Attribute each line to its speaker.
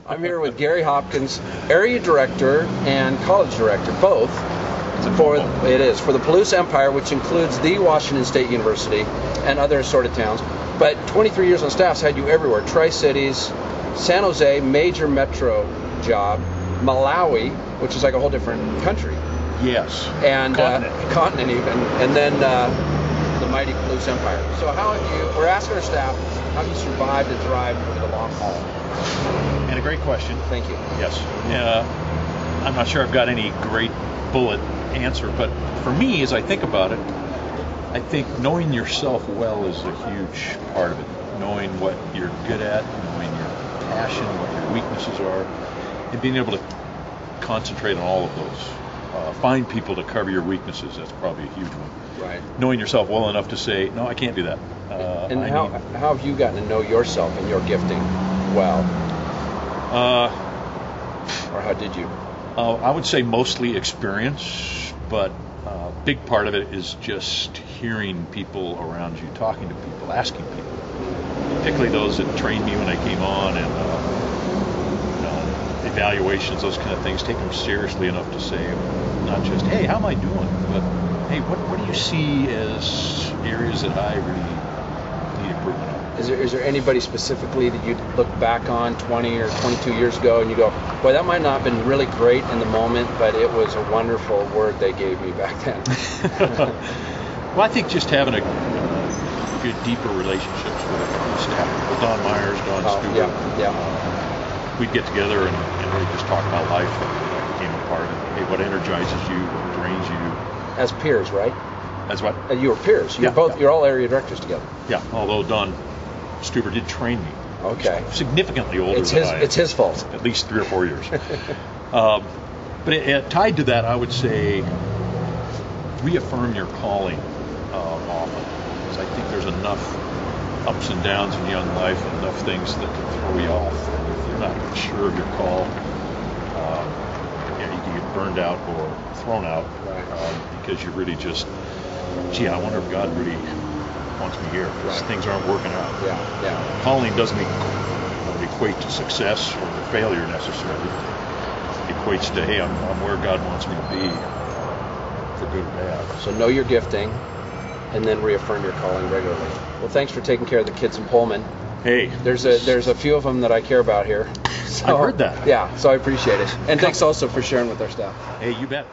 Speaker 1: I'm here with Gary Hopkins, Area Director and College Director, both. For the Palouse Empire, which includes the Washington State University and other assorted towns. But 23 years on staff's had you everywhere. Tri-Cities, San Jose, major metro job, Malawi, which is like a whole different country.
Speaker 2: Yes.
Speaker 1: And continent even. And then the mighty Palouse Empire. So how have you, we're asking our staff, how have you survived and thrived over the long haul?
Speaker 2: And a great question.
Speaker 1: Thank you.
Speaker 2: Yes. I'm not sure I've got any great bullet answer, but for me, as I think about it, I think knowing yourself well is a huge part of it. Knowing what you're good at, knowing your passion, what your weaknesses are, and being able to concentrate on all of those. Find people to cover your weaknesses. That's probably a huge one.
Speaker 1: Right.
Speaker 2: Knowing yourself well enough to say, no, I can't do that.
Speaker 1: And how have you gotten to know yourself and your gifting well? Or how did you?
Speaker 2: I would say mostly experience, but a big part of it is just hearing people around you, talking to people, asking people, particularly those that trained me when I came on, and evaluations, those kind of things. Take them seriously enough to say, not just, hey, how am I doing, but hey, what do you see as areas that I really need improvement on?
Speaker 1: Is there anybody specifically that you'd look back on 20 or 22 years ago and you go, boy, that might not have been really great in the moment, but it was a wonderful word they gave me back then?
Speaker 2: Well, I think just having a good, deeper relationships with the staff. With Don Myers, Don Stewart.
Speaker 1: Yeah.
Speaker 2: We'd get together and really just talk about life. And became a part of it. Hey, what energizes you? What drains you?
Speaker 1: As peers, right?
Speaker 2: As what?
Speaker 1: You were peers. You're all area directors together.
Speaker 2: Yeah, although Don Stewart did train me.
Speaker 1: Okay.
Speaker 2: Significantly older than I am.
Speaker 1: It's his fault.
Speaker 2: At least 3 or 4 years. But tied to that, I would say reaffirm your calling often. Because I think there's enough ups and downs in young life, and enough things that can throw you off. And if you're not sure of your call, you can get burned out or thrown out because you're really just, gee, I wonder if God really wants me here, because things aren't working out.
Speaker 1: Yeah.
Speaker 2: Calling doesn't equate to success or failure necessarily. It equates to, hey, I'm where God wants me to be, for good or bad.
Speaker 1: So know your gifting, and then reaffirm your calling regularly. Well, thanks for taking care of the kids in Pullman.
Speaker 2: Hey,
Speaker 1: there's a few of them that I care about here. So,
Speaker 2: I've heard that.
Speaker 1: Yeah, so I appreciate it. And thanks also for sharing with our staff.
Speaker 2: Hey, you bet.